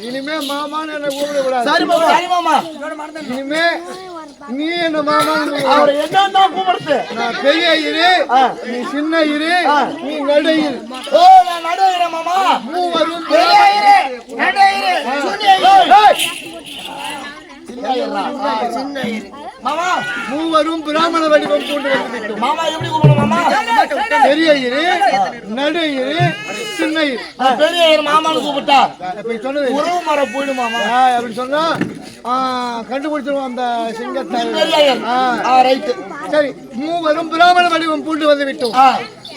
இனிமே மாமான்னு என்ன கூப்பிடக்கூடாது. சரி மாமா, சரி மாமா. இனிமே நீ என்ன மாமா அவரை என்ன கூப்பிடுறது? நான் பெரிய இரு, நீ சின்ன இரு, நீ நடு இரு. ஓ நான் நடு இரு மாமா. மூவரும் பெரிய இரு, நடு இரு, சின்ன இரு. மாமா மூவரும் பிராமண வடிவம் கொண்டு வந்து மாமா எப்படி கூப்பிடும் மாமா? பெரிய இரு, நடு இரு, சின்ன இரு. பெரிய இரு மாமான்னு கூப்பிட்டா இப்ப சொன்னது உறவு மரம் போயிடும் மாமா. அப்படி சொன்னா கண்டுபிடிச்சிருவோம் அந்த சிங்கத்தை. சரி, மூவரும் பிராமண வடிவம் பூண்டு வந்து விட்டோம்.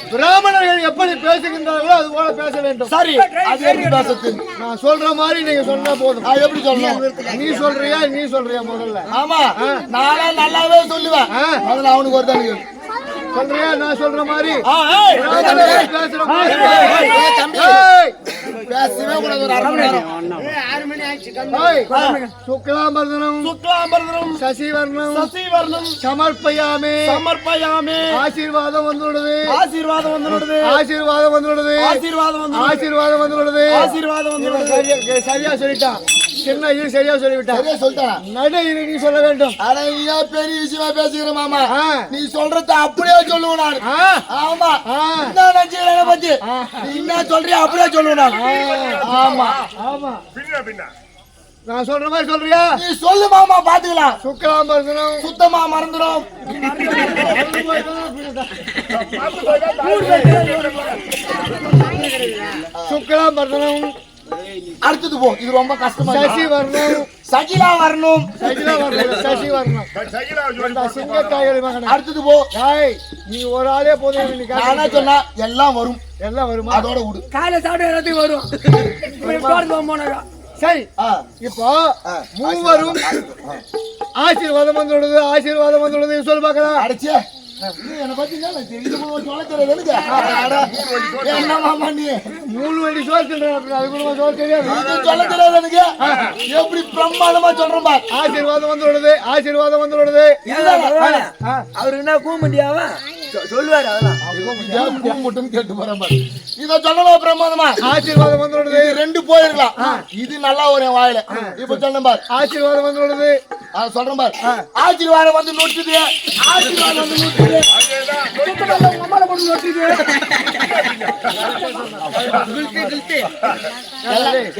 பிராமணர்கள் எப்படி பேசுகின்றார்களோ அது போல பேச வேண்டும். சரி, அது எப்படி பேசுறது? நான் சொல்ற மாதிரி நீங்க சொன்னா போதும். எப்படி சொல்லணும்? நீ சொல்றியா முதல்ல? ஆமா, நானே நல்லாவே சொல்லுவேன். முதல்ல அவனுக்கு ஒரு தானே சொல்றியா? நான் சொல்ற மாதிரி பேசவே கூடாது. ஒரு அரை மணி நேரம். சுக்லாம்பரதனம் சசிவர்ணம் சமர்ப்பயாமே ஆசீர்வாதம் வந்துள்ளது. சரியா சொல்லிட்டான். சின்ன இது சரியா சொல்லிவிட்டான். நடு இது நீ சொல்ல வேண்டும். பெரிய விஷயமா பேசுகிற மாமா, நீ சொல்றத அப்படியே சொல்லுவேன் நான். ஆமா, என்ன பத்தி நீ என்ன சொல்றியா அப்படியே சொல்லுவேன் நான். ஆமா ஆமா, நான் சொல்ற மாதிரி சொல்றியா? நீ சொல்லு மாமா, பாத்துக்கலாம். சுக்லாம்பரதனம் சுத்தமா மறந்துடும். சுக்லாம்பரதனம் அடுத்தது போ, இது ரொம்ப கஷ்டமா. சசிவர்ணம் சகிலா வரணும். சசிவர்ணம் சிங்கத்தாயி மகன். அடுத்தது போ. நீ ஒரு ஆளே போதும். நானா சொன்னா எல்லாம் வரும். எல்லாம் வருமா? அதோட விடு. காலையில சாப்பிட்டு எல்லாத்தையும் வரும். சரி, இப்போ மூவரும் ஆசீர்வாதம் வந்துள்ளது சொல்லு பார்க்கலாம். அடிச்சே என்ன பாத்தீங்களா? சொல்ல தெரியாது. என்ன மாமா நீ 3 வண்டி சோறு சொல்றேன், அது கூட சோறு தெரியாது. சொல்ல தெரியாது எனக்கு. எப்படி பிரம்மாண்டமா சொல்றேன் பார். ஆசீர்வாதம் வந்துள்ளது. அவரு என்ன கூமுண்டியாவா சொல்லுவாரு. அதெல்லாம் மட்டும் கேட்டு போறேன் பாரு. இத சொல்லணும் பிரம்மாண்டமா. ஆசீர்வாதம் வந்துள்ளது. 2 போயிருக்கலாம். இது நல்லா ஒரு வாயில. இப்ப சொல்றேன் பார். ஆசீர்வாதம் வந்துள்ளது. சொல்றேன் பார். ஆசீர்வாதம் வந்து நொட்டுது. ஆசீர்வாதம் வந்து நொட்டுது.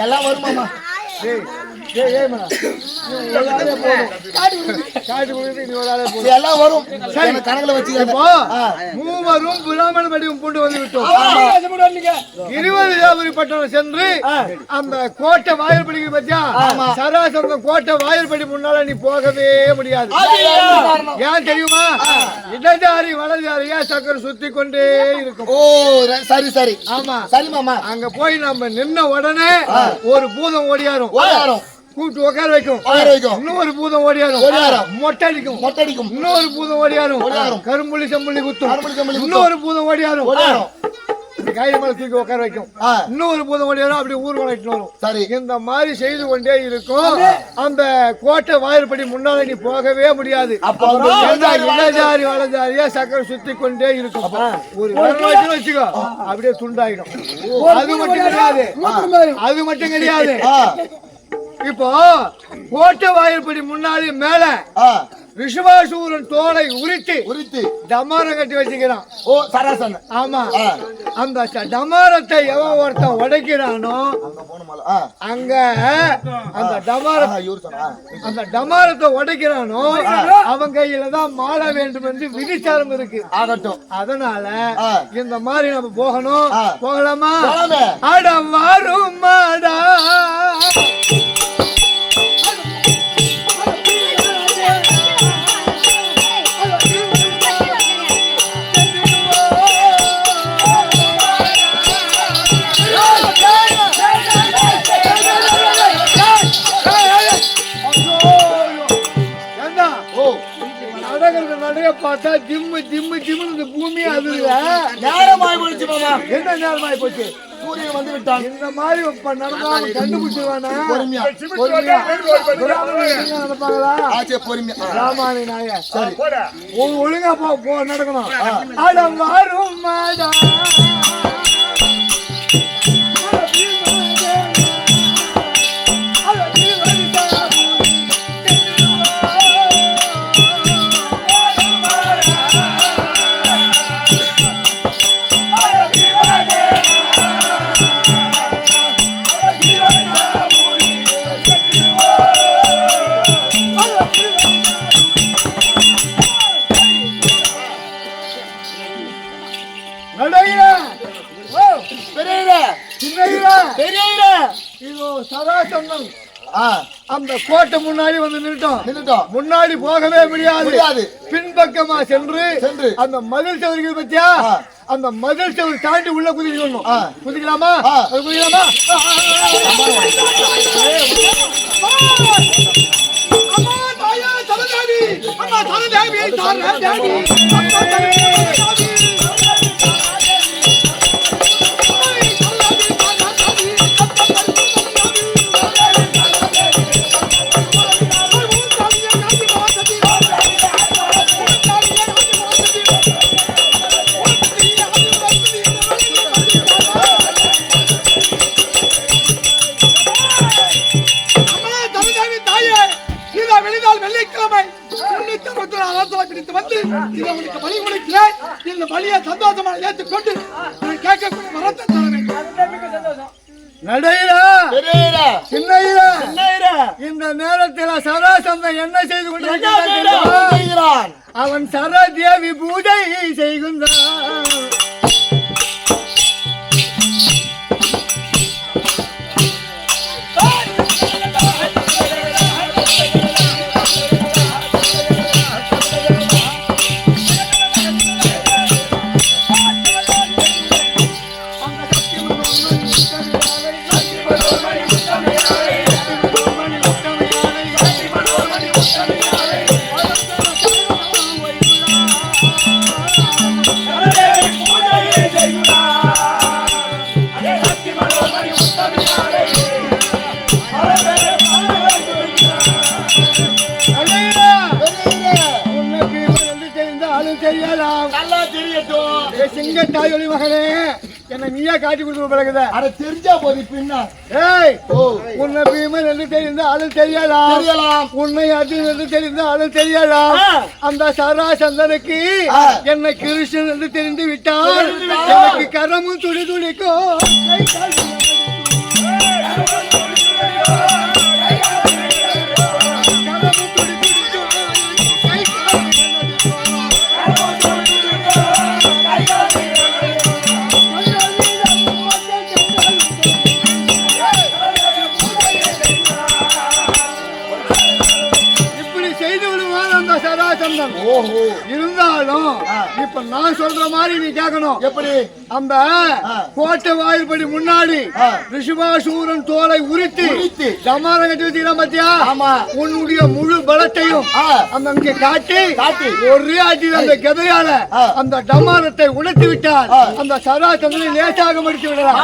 எல்லாம் வருமாமா. எல்லாம் வரும். கணக்குல வச்சு மூவரும் பிராமண வடிவம் கொண்டு வந்து விட்டோம். 20 வியாபாரி பட்டணம் சென்று அந்த கோட்டை வாயில்படிக்கு பத்தியா சராசரம் கோட்டை வாயில்படி முன்னால நீ போகவே முடியாது. ஏன் தெரியுமா? இடஜாரி வலஜாரியா சக்கரம் சுத்தி கொண்டே இருக்கும். ஓ சரி சரி. ஆமா சரி மாமா. அங்க போய் நம்ம நின்ன உடனே ஒரு பூதம் ஓடியாரும். கூட்டு உட்கார வைக்கும். இன்னொரு பூதம் ஓடியாரும். மொட்டை அடிக்கும். இன்னொரு பூதம் ஓடியாரும். கரும்புள்ளி செம்புள்ளி குத்தும். இன்னொரு பூதம் ஓடியாரும். காய்கறி மேல தூக்கி உட்கார வைக்கும். இன்னொரு பூதம் ஓடியாரும். அப்படி ஊர்வலம் வரும். சரி, இந்த மாதிரி செய்து கொண்டே இருக்கும். அந்த கோட்டை வாயில்படி முன்னால நீ போகவே முடியாது. இடஜாரி வலஜாரியா சக்கரம் சுத்தி கொண்டே இருக்கும். ஒரு வச்சுக்கோ, அப்படியே துண்டாயிடும். அது மட்டும் கிடையாது. இப்போ கோட்டை வாயில்படி முன்னாடி மேல ரிஷபாசூரன் தோலை உரித்து டமாரம் கட்டி வச்சுக்கிறான். ஓ சராசன். ஆமா, அந்த டமாரத்தை எவன் ஒருத்தன் உடைக்கிறானோ அங்க அந்த டமாரத்தை உடைக்கிறானோ அவன் கையில தான் மாலை வேண்டும் என்று விதிச்சாரம் இருக்கு. அதனால இந்த மாதிரி நம்ம போகணும். போகலாமா? அடம் வரும் மாடா பார்த்தா ஜிம்மு ஜிம்மு ஜிம்மு இந்த பூமி அது நேரமாய் போச்சு மாமா. என்ன நேரமாய் போச்சு? சூரியன் வந்து விட்டான். இந்த மாதிரி நடந்தா கண்டுபிடிச்சிருவானா? பொறுமையா நடப்பாங்களா? பொறுமையா ராமானி நாய சரி ஒழுங்கா போ நடக்கணும். அடம் வரும் மாடா சராசந்தம் அந்த கோட்டை முன்னாடி வந்து நின்னுட்டோம். முன்னாடி போகவே முடியாது. பின்பக்கமா சென்று அந்த மதில் சவர்கள் பத்தியா அந்த மதில் சவறு தாண்டி உள்ள குதிக்கணும். குதிக்கலாமா? குதிக்கலாமா? இந்த நேரத்தில் சராசந்தன் என்ன செய்து கொண்டிருக்கிறான்? அவன் சரதேவி பூஜை செய்கின்றான். சிங்கத்தாயொலி மகனே என்ன நீயா காட்டி கொடுத்து பிறகுத அட தெரிஞ்சா போது பின்னா உன்னை பீமன் என்று தெரிந்தாலும் தெரியலாம் உன்னை அர்ஜுன் என்று தெரிந்தாலும் தெரியலாம். அந்த சராசந்தனுக்கு என்னை கிருஷ்ணன் என்று தெரிந்து விட்டால் எனக்கு கரமும் துடி துடிக்கும். இருந்தாலும் இப்ப நான் சொல்ற மாதிரி நீ கேட்கணும். எப்படி? அந்த கோட்டை வாயில்படி முன்னாடி ரிஷபாசூரன் தோலை உரித்து டமாரம் கட்டி வச்சுக்கிறான் பாத்தியா? உன்னுடைய முழு பலத்தையும் அந்த அங்கே காட்டி ஒரே ஆட்டி அந்த கதையால அந்த டமாரத்தை உடைத்து விட்டால் அந்த சராசந்தனை லேசாக முடித்து விடலாம்.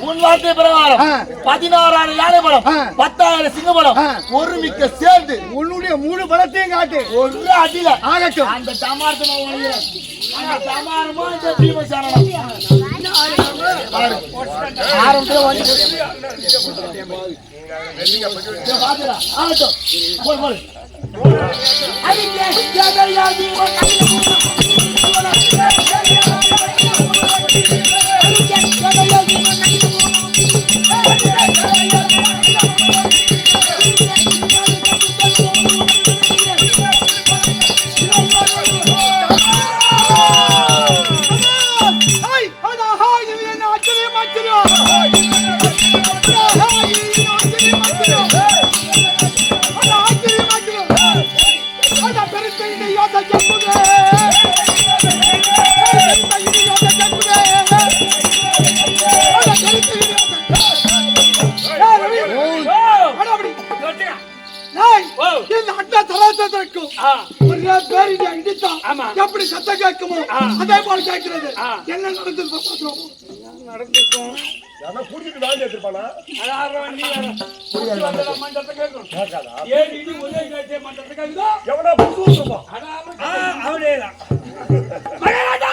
உன் வார்த்தை பிரகாரம் 16,000 யானை பலம் 10,000 சிங்க பலம் ஒரு மிக்க சேர்ந்து உன்னுடைய முழு பலத்தையும் காட்டு ஒரே அடியில ஆகட்டும். அந்த டமாரத்தை நான் ஒழிக்கிறேன். அந்த டமாரமா இந்த பீமசாரணம் ஆரம்பத்துல வந்து ஆகட்டும். போல் போல் I ஆமா. எப்படி சத்தம் கேட்குமோ அதே போல கேட்கிறது. என்ன நடந்தது பாத்துறோம். நடந்துக்கும். யாரோ குடிச்சிட்டு வாங்கி எடுத்துப்பானா? அது ஆறவன் நீ வேற. குடிச்சு வந்தா மண்டத்தை கேட்கும். கேட்காதா? ஏன் இது ஒரே கேட்டே மண்டத்தை கேக்குதோ? எவனா புதுசுமா? அவனேதான். மகராஜா!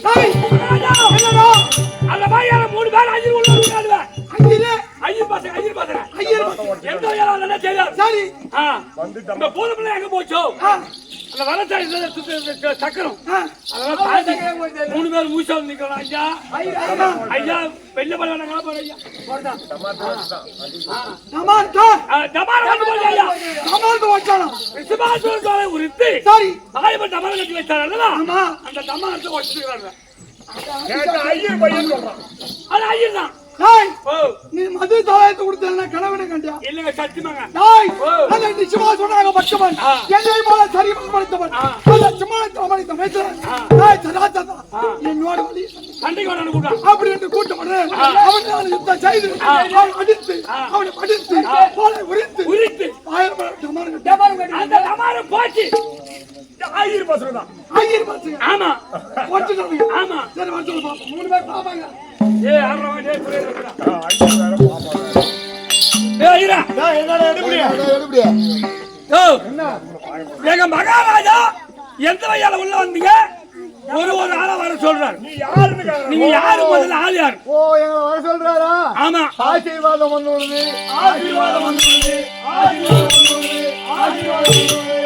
ஹாய்! மகராஜா! என்னடா? அந்த பையன 3 பேர் அஞ்சிரு உள்ள இருக்காங்க. ஐயர் பாசங்க. எந்த வயல என்ன செய்யல? சரி. வந்துட்டோம். இந்த பூதமலை எங்க போச்சோ? அந்த வரச்சாரி சக்கரம். அதனால தாண்டி 3 பேர் மூச்சா நிக்கறாங்க ஐயா. ஐயா பெரிய பலவனங்களா போற ஐயா. போறதா. டமார் வந்து போய் ஐயா. டமார் வச்சானா? சிபாசோரை உரித்து. சரி. ஆயப்ப டமார் கட்டி வச்சாரல்ல? ஆமா. அந்த டமாரத்தை வச்சிருக்காங்க. கேட்ட ஐயர் பையன் சொல்றான். அது ஐயர் தான். டேய் நீ மது தாயத்தை கொடுத்தேன்னா கனவன கண்டியா? இல்லங்க சத்தியமாங்க. டேய் அத நிச்சயமா சொன்னாங்க பக்கமன். என்னை போல சரிமப்படுத்தவன். அத சும்மா தமரித்த மேய்ச்சல். டேய் சதாச்சா என்னோட வலி சண்டைக்கு வரணும் கூட்டா. அப்படி என்று கூட்டம் வரேன். அவனால யுத்தம் செய்து அவனை அடித்து அவனை படித்து போல உரித்து ஆயிரம் டமார் அந்த டமார போச்சு. ஐயர் பசங்கதான். ஐயர் பாத்து ஆமா. போச்சுங்க. ஆமா. சரி வந்து சொல்லு பாப்போம். 3 பேர் பாப்பாங்க. ஏய் ஆறவன் டேய் புரியல. ஐயர் வேற பாப்பாங்க. ஏய் ஐயரா. டேய் என்னடா எடுபடியா? ஓ என்ன? எங்க மகாராஜா எந்த வயல உள்ள வந்தீங்க? ஒரு ஆளா வர சொல்றாரு. நீ யாருன்னு கேக்குற? நீங்க யாரு முதல்ல ஆள் யார்? ஓ எங்க வர சொல்றாரா? ஆமா. ஆசீர்வாதம் வந்துள்ளது. ஆசீர்வாதம் வந்துள்ளது. ஆசீர்வாதம் வந்துள்ளது. ஆசீர்வாதம் வந்துள்ளது.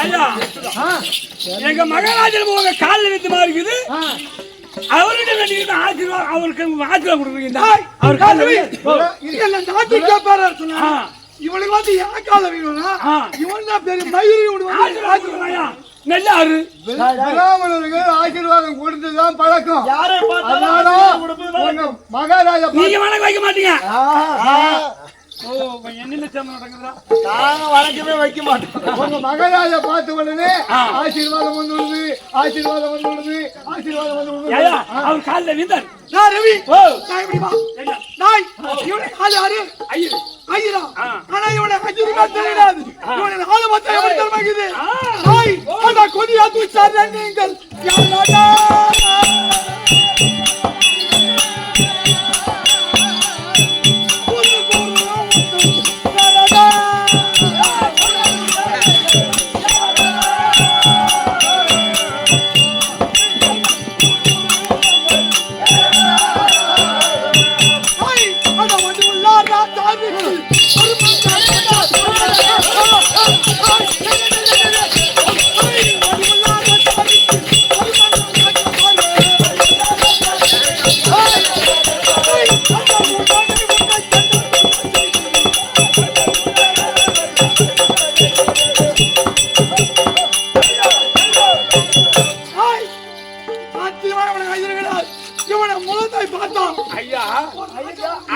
ஐயா எங்க மகாராஜன் உங்க காலில் வித்து மாதிரி இருக்குது. அவர்கிட்ட வேண்டியது ஆசீர்வாதம். அவருக்கு ஆசீர்வாதம் கொடுக்குறீங்க. அவர் காலில் இல்ல நாட்டுக்கே பேர சொன்னா இவனுக்கு வந்து ஏக்கால வீணுனா இவன் தான் பெரிய மயூரி ஆசீர்வாதம் நெல்லாரு பிராமணர்கள் ஆசீர்வாதம் கொடுத்துதான் பழக்கம். யாரை பார்த்தாலும் மகாராஜா நீங்க வணக்கம் வைக்க மாட்டீங்க. ஓ என்ன சேமம் நடக்குதா? நாங்க வணக்கமே வைக்க மாட்டோம். உங்க மகாராஜா பார்த்த உடனே ஆசீர்வாதம் வந்துள்ளது. ஆசீர்வாதம் வந்துள்ளது. ஆசீர்வாதம் வந்துள்ளது. ஐயா அவர் காலில் விந்தார். நான் ரவி. ஓ நான் எப்படி வா? நாய் இவனை கால் யாரு? ஐயர். ஐயரா? ஆனா இவனை அஜிருக்கா தெரியாது. இவனை ஆளு மத்த எப்படி தரமாக்குது? நாய் அந்த கொடியா தூச்சார் நீங்கள் யாரடா?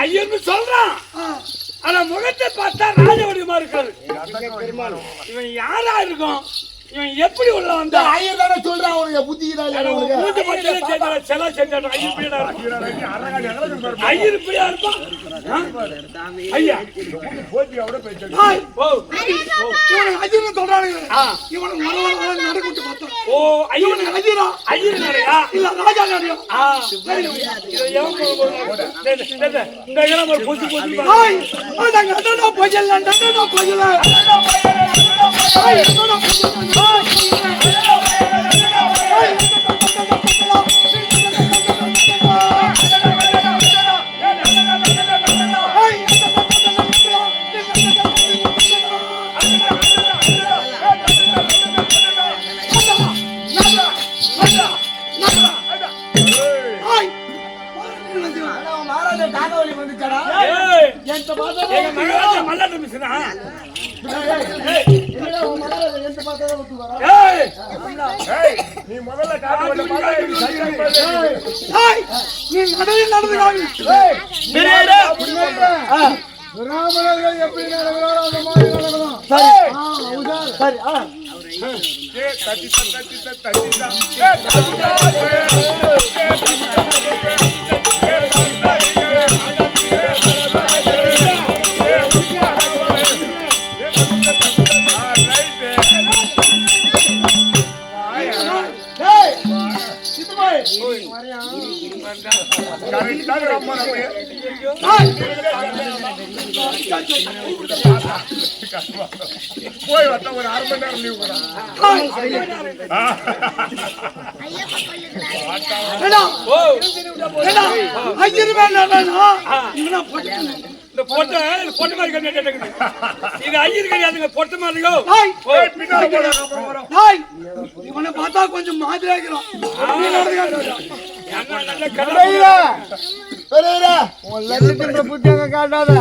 ஐயன்னு சொல்றான். ஆனா முகத்தை பார்த்தா ராஜவடிவமா இருக்காரு. இவன் யாரா இருக்கும்? இவன் எப்படி உள்ள வந்தா? ஐயர் தானே சொல்றான். உனக்கு புத்தி மூஞ்சி பட்டியல செஞ்சா செலா செஞ்சான். ஐயர் இப்படியா இருப்பான்? ஐயா போட்டி அவட பேச்சு. ஓ இவனை அஜிரு சொல்றானுங்க. இவனை மரவர நடக்குட்டு பார்த்தா. ஓ ஐயர் அஜிரா ஐயர் நடையா? இல்ல ராஜா நடையா? இது எவன் இந்த கிராம ஒரு பொசி பொசி ஹாய் அடங்க அடடா பஜல் அடடா பஜல் ஹாய் அடடா பஜல் நீ முதல்ல காட்டு நீ நடையில் நடந்து காமி. பிராமணர்கள் எப்படி நடக்கிறாரோ அந்த மாதிரி நடக்கணும். சரி சரி போய் வந்தா ஒரு 1/2 மணி நேரம் லீவ் கூட இந்த பொட்டை மாதிரி கண்ணு இது ஐயர் கிடையாதுங்க பொட்டை மாதிரியோ இவனை பார்த்தா கொஞ்சம் மாதிரி ஆகிறோம் காட்டாத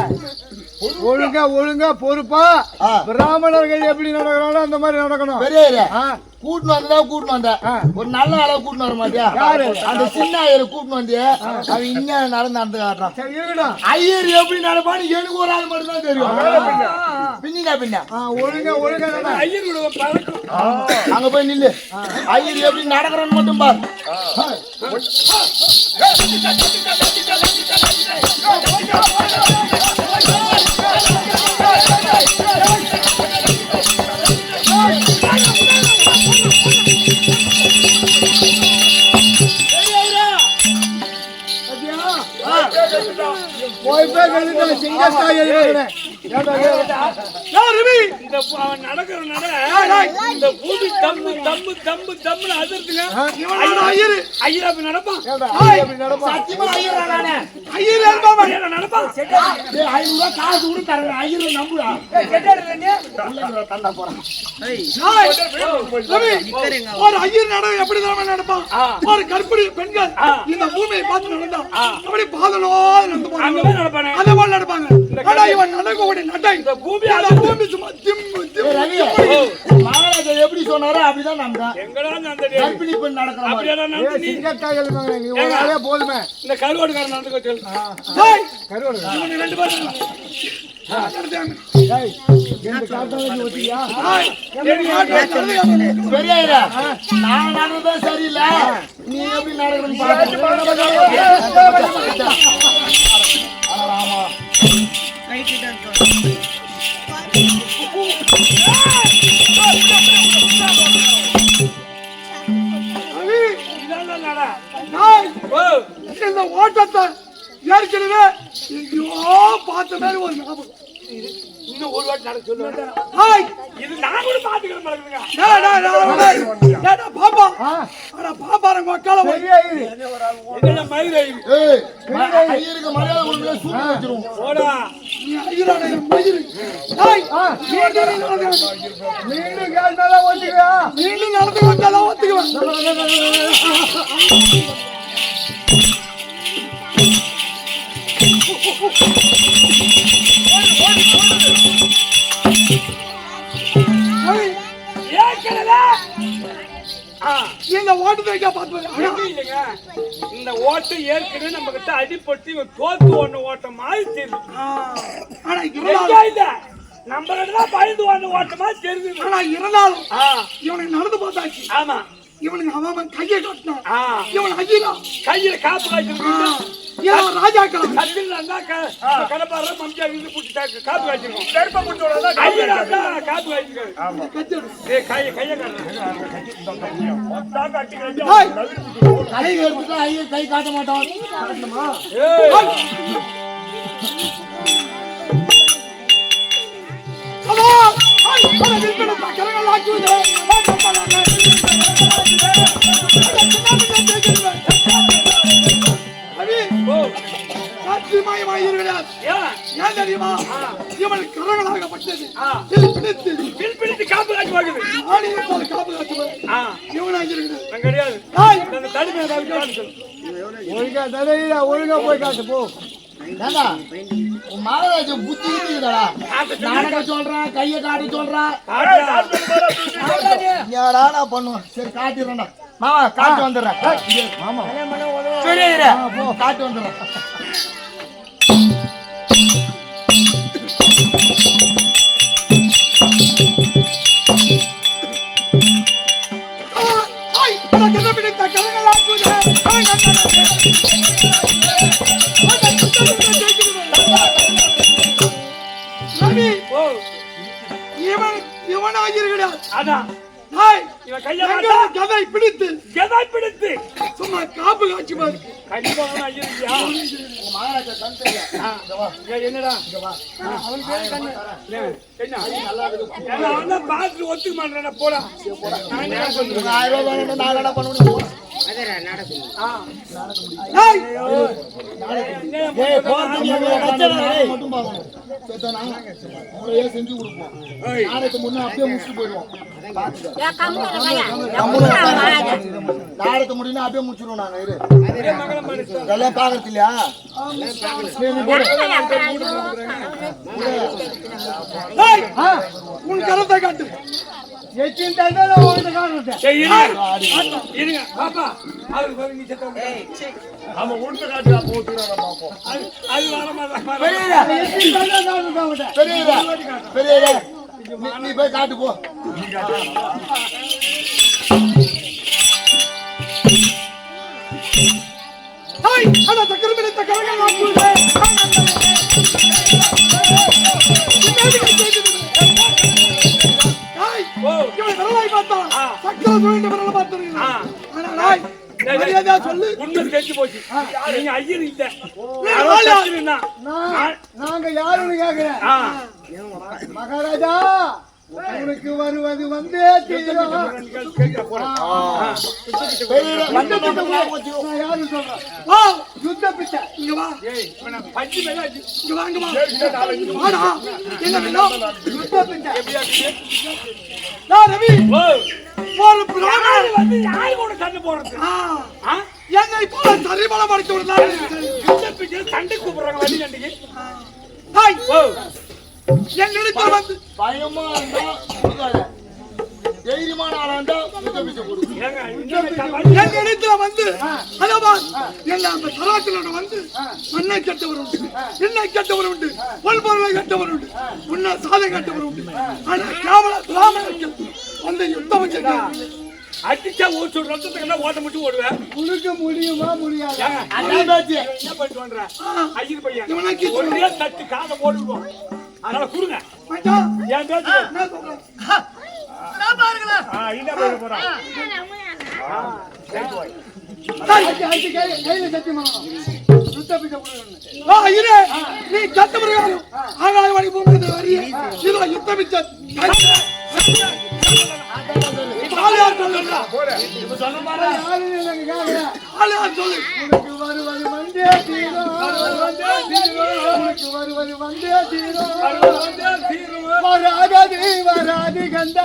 ஒழுங்கா ஒழுங்கா பொறுப்பா பிராமணர்கள் எப்படி நடக்கிறானோ அந்த மாதிரி நடக்கணும். கூட்டு வந்த ஒரு நல்ல ஆளை கூட்டு வர மாட்டியா? அந்த சின்ன ஐயரை கூட்டு வந்து அவன் இங்க நடந்து காட்டுறான். சரி இருக்கட்டும். ஐயர் எப்படி நடப்பான்னு எனக்கு ஒரு ஆள் மட்டும் தான் தெரியும். பின்ன ஒழுங்கா ஒழுங்கா ஐயர் பழக்கம் அங்க போய் நில்லு. ஐயர் எப்படி நடக்கிறன்னு மட்டும் பாரு. போய் போய் சிங்கஸ்தாய் எழுதுறேன். நடக்கிற இந்த பூமி தம்பு தம்பு தம்பு தம்புன்னு அதிர்த்துங்க. ஐயர் அப்படி நடப்பான். சத்தியமா ஐயர் நானே. ஐயர் நடப்பான். 500 ரூபாய் காசு கூட தரேன். ஐயர் நம்புடா. தந்தா போறான். ஒரு ஐயர் நடவு எப்படி தான் நடப்பான்? ஒரு கர்ப்பிணி பெண்கள் இந்த பூமியை பார்த்து நடந்தா அப்படி பாதலோ நடப்பானே அதே போல நடப்பாங்க. ஆனா இவன் நடக்கக்கூடிய நடை இந்த பூமி சும்மா திம்மு மகாராஜா எப்படி சொன்னாரோ அப்படிதான் நடந்தான். எங்கடா நடந்தது? கர்ப்பிணி பெண் நடக்கிற மாதிரி. அப்படியே நடந்து சிங்கஸ்தாய் எழுதுவாங்க. நீ ஒரு ஆளே போதுமே. இந்த கருவாடுகாரன் நடந்துக்க சொல்லு. கருவாடு இவங்க ரெண்டு பேரும் பெரிய நான் நடந்ததான் சரியில்லை. நீ எப்படி நடக்கணும் இந்த ஓட்டத்தை ஏற்கனவே எங்கேயோ பார்த்த மாதிரி ஒரு ஞாபகம். இன்னும் ஒரு வாட்டி நடக்க சொல்லுவேன். இது நான் கூட பாத்துக்கிறேன் பழகுங்க. பாப்பா பாப்பாரங்க மக்களை இதெல்லாம் மயிர் ஐயருக்கு மரியாதை கொடுக்கல சூப்பர் வச்சிருவோம். போடா நீ ஐயரோட மயிர் மீண்டும் கேட்டாலும் ஒத்துக்குவா. மீண்டும் நடந்து வந்தாலும் ஒத்துக்குவேன். இந்த ஓட்டத்தை பார்த்து இல்லைங்க. இந்த ஓட்டு ஏற்கனவே நம்ம கிட்ட அடிப்பட்டு இவன் தோத்து ஒண்ணு ஓட்ட மாதிரி தெரியும். ஆனா இல்ல நம்ம கிட்ட பயந்து ஒண்ணு ஓட்ட மாதிரி தெரியுது. ஆனா இருந்தாலும் இவனுக்கு நடந்து பார்த்தாச்சு. ஆமா இவனுக்கு அவன் கையை காட்டினான். இவன் ஐயா கையில காப்பு காய்ச்சிருக்கோம். ராஜாக்கள் கட்டில் கடப்பாரு மம்ஜா வீடு போட்டு காப்பு காய்ச்சிருக்கோம். காப்பு காய்ச்சிருக்காரு. கை எடுத்துட்டா ஐயர் கை காட்ட மாட்டான். ஏன் தெரியுமா? இவன் கரங்களாகப்பட்டது பிடித்து காப்பு காட்சி வாங்குது. காப்பு காட்சி இவனாக இருக்கிறது கிடையாது. தடுப்பு ஒழுங்கா தடையில ஒழுங்கா போய் காட்டு போ. மகாராஜன் புத்தி இருக்குதா? நாடக சொல்றான், கையை காட்டி சொல்றான். யாரா நான் பண்ணுவேன். சரி காட்டிடுறேன்டா மாமா. காட்டு வந்துடுறேன் மாமா. சரி காட்டு வந்துடுறேன். ஹாய் இவன் கையை எங்க பார்த்தா கதை பிடித்து எதை பிடித்து சும்மா காப்பு காட்சி பாரு. கண்டிப்பா அவன் ஐயர் இல்லையா? உங்க மகாராஜா கண் தெரியா? இங்க வா. என்னடா அவனுக்கு பேரு கண்ணு. என்ன ஏன்னா அவன் தான் பார்த்துட்டு ஒத்துக்க மாட்டேன் போடா நான் என்ன சொல்றேன்? உனக்கு 1000 ரூபாய் வேணும், நான் என்ன பண்ணுவேன்? ஹாய் ஏய், போறது எவ்வளவு கஷ்டம் டேய். மட்டும் பார்க்கணும். சேத்தானா? உங்களையே செஞ்சு கொடுப்போம். நாளைக்கு முன்ன அப்படியே முடிச்சுட்டு போயிடுவோம். பாத்துக்க. நாளைக்கு முடினா அப்படியே முடிச்சிடுவோம் நாங்க. இரு. இதெல்லாம் பாக்குறது இல்லையா? நீ போடு. ஹாய் உன் கரத்தை காட்டு. எச்சின் தண்டனை உன்கிட்ட காணுட்டேன். சரி, இருங்க பாப்பா அவருக்கு பாரு நீ செத்த ஆமா, உன்கிட்ட காட்டுடா, போட்டுறானே பாப்போம். அது வர மாட்டா பெரியடா, எச்சின் தண்டனை காணுட்டேன். பெரியடா, பெரியடா. நீ போய் காட்டு போ. ஹாய் அட சக்கரம் பிடித்த கரங்கள் ஆக்குதே. ஹாய் இவன் வரலாய் பார்த்தா சக்கரம் சுழண்டு வரல பார்த்தீங்க. ஆனா ஹாய் மரியாதையா சொல்லு. உண்மை தெரிஞ்சு போச்சு நீங்க ஐயர் இல்ல நாங்க யாருன்னு கேக்குறேன். மகாராஜா உனக்கு வருவது வந்தே தீரும். பெரியடா, வந்து நம்ம போச்சு. நான் யாருன்னு சொல்றேன். வா யுத்த பிச்சை. இங்க வா. பஞ்சு மேல இங்க வா, இங்க வா. வாடா. என்ன வேணும்? யுத்த பிச்சை. நான் ரவி ஓ ஒரு பிராமணன் வந்து யாரு கூட சண்டை போடுறது என்னை போல சரிபலம் அடித்து விடுறாரு. இந்த பிச்சை சண்டை கூப்பிடுறாங்க வண்டி சண்டைக்கு ஹாய் ஓ என்னிடத்தில் வந்து பயமா இருந்தா கொடுக்காத. தைரியமான ஆளா இருந்தா பிச்சை கொடு. ஏங்க இந்த என்னிடத்தில் வந்து அதவா என்ன அந்த தராத்திலோட வந்து மண்ணை கட்டவர் உண்டு, என்னை கட்டவர் உண்டு, பொல்பொருளை கட்டவர் உண்டு, உன்னை சாதை கட்டவர் உண்டு. ஆனா கேவல பிராமணர்கள் அந்த யுத்தம் வச்சிருக்காங்க. அடிச்சா ஒரு சொல் ரத்தத்துக்கு ஓட்ட மட்டும் ஓடுவேன் உனக்கு முடியுமா முடியாது. அதான் பேச்சு. என்ன பண்ணிட்டு வந்தேன் ஐயர் பையன் இவனுக்கு ஒரே தட்டு காதை போட்டுடுவோம் அதனால கொடுங்க மச்சான் ஏன் பேச்சு என்ன சொல்றேன்? என்ன பண்ண போறான் கையில சத்தியமா யுத்த பிச்சை கொடுக்கணும். ஐயரே நீ கட்ட பிரகாரம் ஆகாயவாணி பூமிக்கு வரிய இதோ யுத்தம் வச்ச ஆளியார் சொல்லுடா. யாருன்னு எனக்கு கேக்குறேன். ஆளியார் சொல்லு. உனக்கு வருவது வந்தே தீரும். உனக்கு வருவது வந்தே தீரும். வராதது வராது கண்டா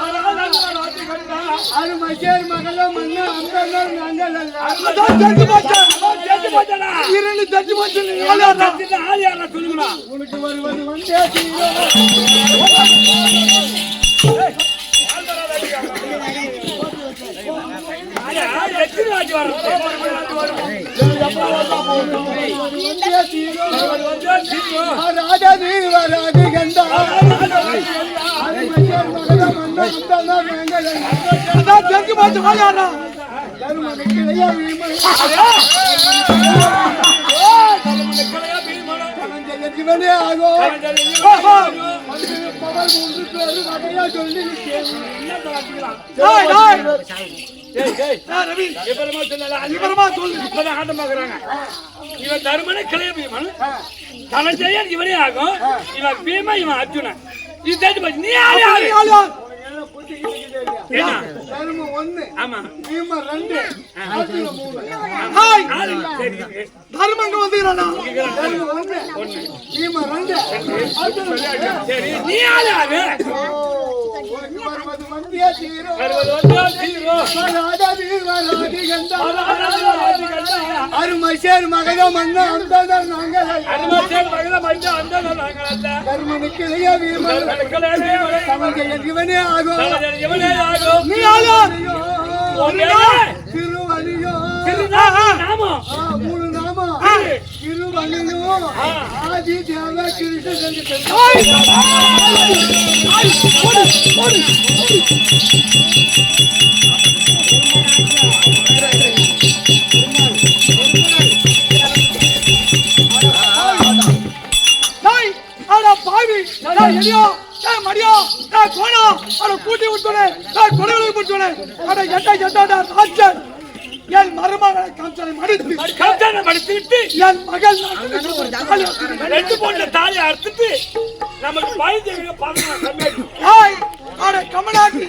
அருமை சேர் மகள மண்ணு அந்தனர் நாங்கள் அதான் தெரிஞ்சு போச்சு. சேர்த்து போட்டா இரண்டு தெரிஞ்சு போச்சு. ஆளியார் ஆளியாரா சொல்லுங்களா உனக்கு வருவது வந்தே தீரும். எத்தனை வாட்டி வரும் வந்தே தீரும். வராதது வராது கண்டா அருமை சேர் மகள மண்ணு அந்தனர் நாங்கள் அதான் தெரிஞ்சு போச்சு. ஆளியாரா தருமனுக்கு இளைய வீமன் ஜீவனே ஆகோ பவர் மூன்று பேரு வகையா சொல்லி ரவி விபரமா சொன்னா விவரமா சொல்லு. இப்பதான் ஆட்டம் பாக்குறாங்க இவன் தருமனை கிளைய பீமன் தனஞ்சயன் இவனே ஆகும் இவன் பீமா இவன் அர்ஜுனன் இது தெரிஞ்சு போச்சு நீ யாரு யாரு ஆளியார் என்ன தருமம் 1 ஆமா வீமன் 2 அர்ஜுனன் 3 ஹாய் ஆளு சரி தர்மங்க வந்துகிறானா? தருமம் 1 வீமன் 2 அர்ஜுனன் 3 சரி நீ யாரு யாரு உனக்கு வருவது வந்தே தீரும். வராதது வராது கண்டா அருமை சேர் மகத மண்ணு அந்தனர் நாங்கள் தர்மனுக்கு இளைய வீமன் தனஞ்சயன் இவனே ஆகும் நீ ஆளார் திருவலியோ மூணு நாம திருவலியோ ஆதி தேவ கிருஷ்ண பாவி எலியோ மடியா கோணா அட கூட்டி விட்டுனே கொடைகளை விட்டுனே அட எட்டாடா ராஜன் என் மருமகளை கம்சனை மடித்து என் மகள் ரெண்டு பொண்ணு தாலி அறுத்துட்டு நமக்கு பயந்து 16 அட கமலாட்டி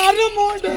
அருமோண்டு